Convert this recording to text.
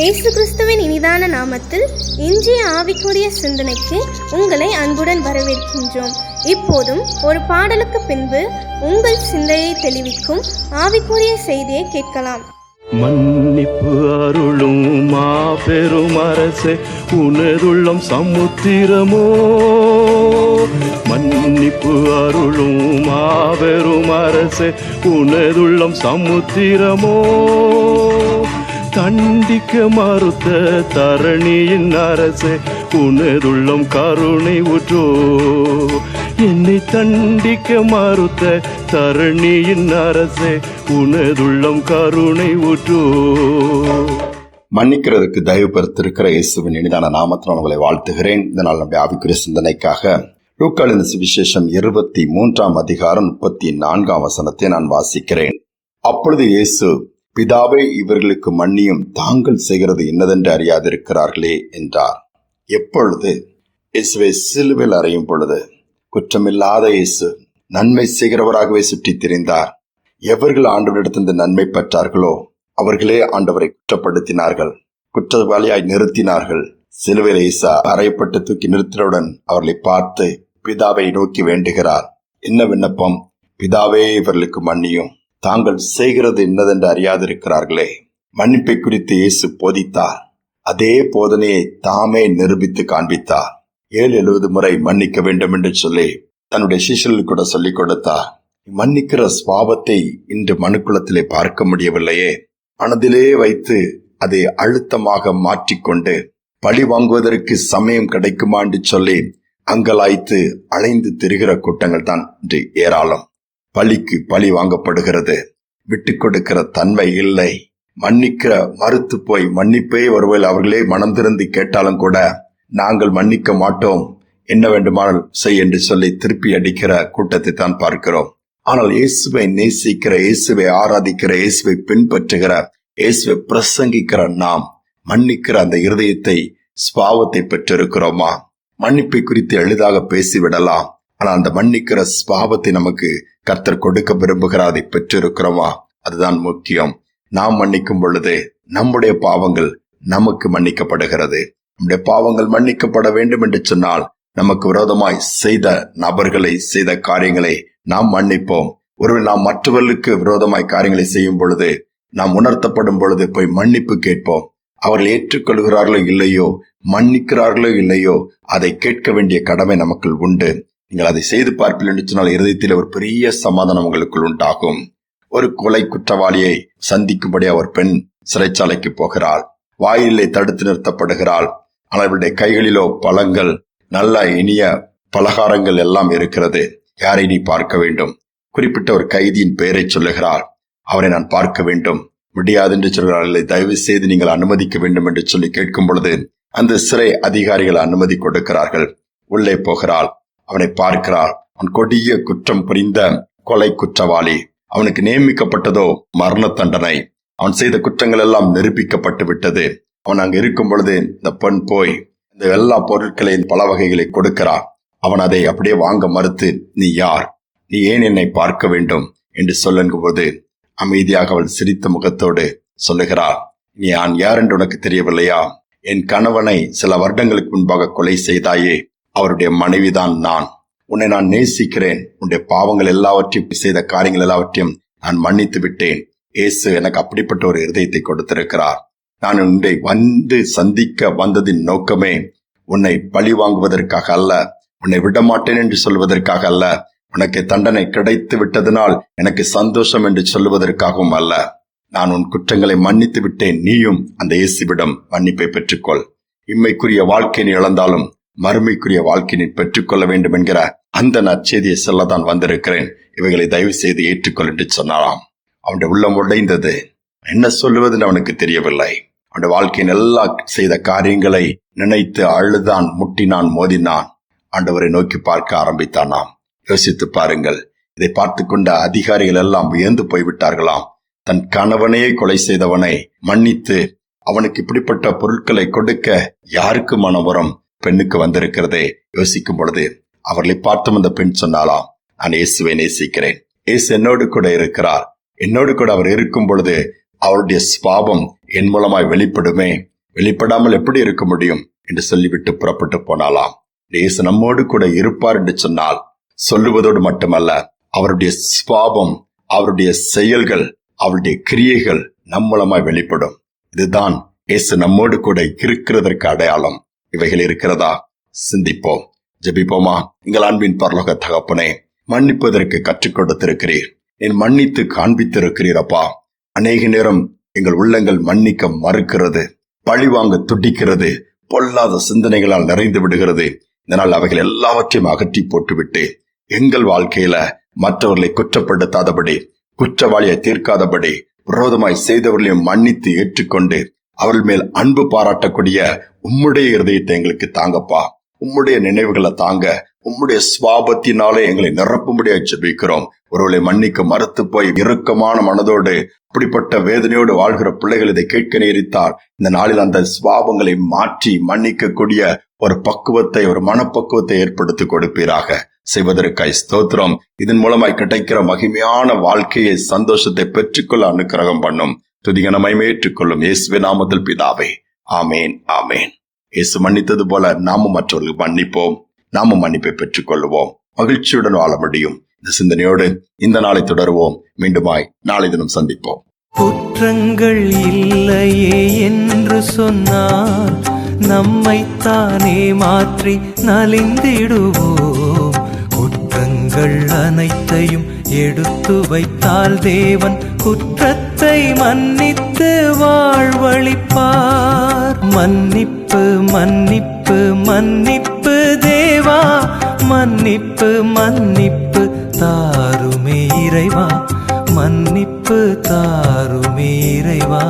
இயேசு கிறிஸ்துவின் இனிதான நாமத்தில் இன்றைய ஆவிக்குரிய சிந்தனைக்கு உங்களை அன்புடன் வரவேற்கின்றோம். இப்போதும் ஒரு பாடலுக்கு பின்பு உங்கள் சிந்தையை தெளிவிக்கும் ஆவிக்குரிய செய்தியை கேட்கலாம். மன்னிப்பு அருளும் மாபெரும் அரசே, உனதுள்ளம் சமுத்திரமோ. மன்னிப்பு அருளும் மாபெரும் அரசே, உனதுள்ளம் சமுத்திரமோ. தண்டிக்க மறுத்த தரணியின் அரசே, உனதுள்ளம் கருணை ஊற்றோ. என்னை தண்டிக்க மறுத்த தரணியின் அரசே, உனதுள்ளம் கருணை ஊற்றோ. மன்னிக்கிறதுக்கு தயவு பெருத்திருக்கிற இயேசுவின் இனிதான நாமத்தில் உங்களை வாழ்த்துகிறேன். இதனால் நம்முடைய ஆவிக்குரிய சிந்தனைக்காக லூக்கா எழுதின சுவிசேஷம் 23 அதிகாரம் 34 வசனத்தை நான் வாசிக்கிறேன். அப்பொழுது இயேசு, பிதாவே, இவர்களுக்கு மன்னியும், தாங்கள் செய்கிறது என்னதென்று அறியாதிருக்கிறார்களே என்றார். எப்பொழுது இயேசுவை சிலுவையில் அறையும் பொழுது குற்றமில்லாத இயேசு நன்மை செய்கிறவராகவே சுற்றித் திரிந்தார். எவர்கள் ஆண்டவரிடத்திலிருந்து நன்மை பெற்றார்களோ அவர்களே ஆண்டவரை குற்றப்படுத்தினார்கள், குற்றவாளியாய் நிறுத்தினார்கள். சிலுவையில் இயேசு அறையப்பட்டு தூக்கி நிறுத்தினவுடன் அவர்களை பார்த்து பிதாவை நோக்கி வேண்டுகிறார். என்ன விண்ணப்பம்? பிதாவே, இவர்களுக்கு மன்னியும், தாங்கள் செய்கிறது என்னதென்று அறியாதிருக்கிறார்களே. மன்னிப்பை குறித்து இயேசு போதித்தார். அதே போதனையை தாமே நிரூபித்து காண்பித்தார். 70 முறை மன்னிக்க வேண்டும் என்று சொல்லி தன்னுடைய சிஷ்யர்களுக்கு கூட சொல்லிக் கொடுத்தார். மன்னிக்கிற சுபாவத்தை இன்று மனுக்குலத்திலே பார்க்க முடியவில்லையே. மனதிலே வைத்து அதை அழுத்தமாக மாற்றிக்கொண்டு பழி வாங்குவதற்கு சமயம் கிடைக்குமா என்று சொல்லி அங்கலாய்த்து அலைந்து திரிகிற கூட்டங்கள் தான் இன்று ஏராளம். பழிக்கு பழி வாங்கப்படுகிறது. விட்டு கொடுக்கிற தன்மை இல்லை. மன்னிக்கிற மறுத்து போய் மன்னிப்பே ஒருவேளை அவர்களே மனம் திறந்து கேட்டாலும் கூட நாங்கள் மன்னிக்க மாட்டோம், என்ன வேண்டுமானால் செய் என்று சொல்லி திருப்பி அடிக்கிற கூட்டத்தை தான் பார்க்கிறோம். ஆனால் இயேசுவை நேசிக்கிற, இயேசுவை ஆராதிக்கிற, இயேசுவை பின்பற்றுகிற, இயேசுவை பிரசங்கிக்கிற நாம் மன்னிக்கிற அந்த இருதயத்தை, ஸ்பாவத்தை பெற்றிருக்கிறோமா? மன்னிப்பை குறித்து எளிதாக பேசிவிடலாம். ஆனால் அந்த மன்னிக்கிற ஸ்பாவத்தை நமக்கு கர்த்தர் கொடுக்க விரும்புகிறார். அதை பெற்றிருக்கிறோமா? அதுதான் முக்கியம். நாம் மன்னிக்கும் பொழுது நம்முடைய பாவங்கள் நமக்கு மன்னிக்கப்படுகிறது. நம்முடைய பாவங்கள் மன்னிக்கப்பட வேண்டும் என்று சொன்னால் நமக்கு விரோதமாய் செய்த நபர்களை, செய்த காரியங்களை நாம் மன்னிப்போம். ஒருவேளை நாம் மற்றவர்களுக்கு விரோதமாய் காரியங்களை செய்யும் பொழுது, நாம் உணர்த்தப்படும் பொழுது போய் மன்னிப்பு கேட்போம். அவர்கள் ஏற்றுக்கொள்கிறார்களோ இல்லையோ, மன்னிக்கிறார்களோ இல்லையோ, அதை கேட்க வேண்டிய கடமை நமக்கு உண்டு. நீங்கள் அதை செய்து பார்ப்பீர்கள் என்று சொன்னால் இருதயத்தில் ஒரு பெரிய சமாதானம் உங்களுக்குள் உண்டாகும். ஒரு கொலை குற்றவாளியை சந்திக்கும்படி ஒரு பெண் சிறைச்சாலைக்கு போகிறாள். வாயிலே தடுத்து நிறுத்தப்படுகிறாள். அவளுடைய கைகளிலோ பழங்கள், நல்ல இனிய பலகாரங்கள் எல்லாம் இருக்கிறது. யாரை நீ பார்க்க வேண்டும்? குறிப்பிட்ட ஒரு கைதியின் பெயரை சொல்லுகிறாள். அவரை நான் பார்க்க வேண்டும். முடியாது என்று சொல்கிறார்கள். தயவு செய்து நீங்கள் அனுமதிக்க வேண்டும் என்று சொல்லி கேட்கும் பொழுது அந்த சிறை அதிகாரிகள் அனுமதி கொடுக்கிறார்கள். உள்ளே போகிறாள். அவனை பார்க்கிறாள். அவன் கொடிய குற்றம் புரிந்த கொலை குற்றவாளி. அவனுக்கு நியமிக்கப்பட்டதோ மரண தண்டனை. அவன் செய்த குற்றங்கள் எல்லாம் நிரூபிக்கப்பட்டு விட்டது. அவன் அங்கு இருக்கும் பொழுது இந்த பெண் போய் இந்த எல்லா பொருட்களையும் பல வகைகளை கொடுக்கிறான். அவன் அதை அப்படியே வாங்க மறுத்து, நீ யார்? நீ ஏன் என்னை பார்க்க வேண்டும் என்று சொல்லுங்கும் போது அமைதியாக அவள் சிரித்த முகத்தோடு சொல்லுகிறாள், நீ நான் யார் என்று உனக்கு தெரியவில்லையா? என் கணவனை சில வருடங்களுக்கு முன்பாக கொலை செய்தாயே, அவருடைய மனைவிதான் நான். உன்னை நான் நேசிக்கிறேன். உன்னுடைய பாவங்கள் எல்லாவற்றையும், செய்த காரியங்கள் எல்லாவற்றையும் நான் மன்னித்து விட்டேன். இயேசு எனக்கு அப்படிப்பட்ட ஒரு இருதயத்தை கொடுத்திருக்கிறார். நான் உன்னை வந்து சந்திக்க வந்ததின் நோக்கமே உன்னை பழி வாங்குவதற்காக அல்ல, உன்னை விடமாட்டேன் என்று சொல்வதற்காக அல்ல, உனக்கு தண்டனை கிடைத்து விட்டதனால் எனக்கு சந்தோஷம் என்று சொல்லுவதற்காகவும் அல்ல. நான் உன் குற்றங்களை மன்னித்து விட்டேன். நீயும் அந்த இயேசுவிடம் மன்னிப்பை பெற்றுக்கொள். இம்மைக்குரிய வாழ்க்கை நீ இழந்தாலும் மறுமைக்குரிய வாழ்க்கை நீ பெற்றுக்கொள்ள வேண்டும் என்கிற அந்த நற்செய்தியை சொல்லதான் வந்திருக்கிறேன். இவைகளை தயவு செய்து ஏற்றுக்கொள் என்று சொன்னாராம். அவனுடைய உள்ளம் உடைந்தது. என்ன சொல்லுவதுன்னு அவனுக்கு தெரியவில்லை. அவனுடைய வாழ்க்கையின் எல்லா செய்த காரியங்களை நினைத்து அழுதான், முட்டினான், மோதினான். ஆண்டவரை நோக்கி பார்க்க ஆரம்பித்தானாம். யோசித்து பாருங்கள். இதை பார்த்து கொண்ட அதிகாரிகள் எல்லாம் வியந்து போய்விட்டார்களாம். தன் கணவனையே கொலை செய்தவனை மன்னித்து அவனுக்கு இப்படிப்பட்ட பொருட்களை கொடுக்க யாருக்கு மனம் வரும்? பெண்ணுக்கு வந்திருக்கிறதே. யோசிக்கும் பொழுது அவர்களை பார்த்தும் அந்த பெண் சொன்னாலாம், நான் இயேசுவை நேசிக்கிறேன். இயேசு என்னோடு கூட இருக்கிறார். என்னோடு கூட அவர் இருக்கும் பொழுது அவருடைய சுபாவம் என் மூலமாய் வெளிப்படுமே, வெளிப்படாமல் எப்படி இருக்க முடியும் என்று சொல்லிவிட்டு புறப்பட்டு போனாலாம். இயேசு நம்மோடு கூட இருப்பார் என்று சொன்னால் சொல்லுவதோடு மட்டுமல்ல, அவருடைய சுபாவம், அவருடைய செயல்கள், அவருடைய கிரியைகள் நம் மூலமாய் வெளிப்படும். இதுதான் இயேசு நம்மோடு கூட இருக்கிறதற்கு அடையாளம். இவைகள் இருக்கிறதா? சிந்திப்போம், ஜெபிப்போமா. எங்கள் அன்பின் பரலோக தகப்பனே, மன்னிப்பதற்கு கற்றுக் கொடுத்திருக்கிறீர், என் மன்னித்து காண்பித்திருக்கிறீரப்பா. அநேக நேரம் எங்கள் உள்ளங்கள் மன்னிக்க மறுக்கிறது, பழிவாங்க துடிக்கிறது, பொல்லாத சிந்தனைகளால் நிறைந்து விடுகிறது. இதனால் அவைகள் எல்லாவற்றையும் அகற்றி போட்டுவிட்டு எங்கள் வாழ்க்கையில மற்றவர்களை குற்றப்படுத்தாதபடி, குற்றவாளியை தீர்க்காதபடி, விரோதமாய் செய்தவர்களையும் மன்னித்து ஏற்றுக்கொண்டு அவர்கள் மேல் அன்பு பாராட்டக்கூடிய உம்முடைய இருதயத்தை எங்களுக்கு தாங்கப்பா. உம்முடைய நினைவுகளை தாங்க, உம்முடைய சுவாபத்தினாலே எங்களை நிரப்பும்படியாக ஜெபிக்கிறோம். ஒருவரை மன்னிக்க மறுத்து போய் இறுக்கமான மனதோடு அப்படிப்பட்ட வேதனையோடு வாழ்கிற பிள்ளைகள் இதை கேட்க நேரித்தால் இந்த நாளில் அந்த சுவாபங்களை மாற்றி மன்னிக்கக்கூடிய ஒரு பக்குவத்தை, ஒரு மனப்பக்குவத்தை ஏற்படுத்தி கொடுப்பீராக. செய்வதற்காய் ஸ்தோத்திரம். இதன் மூலமாய் கிடைக்கிற மகிமையான வாழ்க்கையை, சந்தோஷத்தை பெற்றுக்கொள்ள அனுக்கிரகம் பண்ணும். துதிகனமாய் ஏற்றுக்கொள்ளும் இயேசுவின் நாமத்தில் பிதாவே, ஆமேன், ஆமேன். இயேசு மன்னித்தது போல நாமும் மற்றவர்களுக்கு மன்னிப்போம், நாமும் மன்னிப்பை பெற்றுக் கொள்ளுவோம். மகிழ்ச்சியுடன் வாழ முடியும். இந்த சிந்தனையோடு இந்த நாளை தொடருவோம். மீண்டுமாய் நாளை தினம் சந்திப்போம். குற்றங்கள் இல்லையே என்று சொன்னால் நம்மைத்தானே மாற்றி நலிந்திடுவோம். குற்றங்கள் அனைத்தையும் எடுத்து வைத்தால் தேவன் குற்றத்தை மன்னித்து வாழ்வளிப்பார். மன்னிப்பு மன்னிப்பு மன்னிப்பு தேவா, மன்னிப்பு மன்னிப்பு தாருமே இறைவா, மன்னிப்பு தாருமே இறைவா.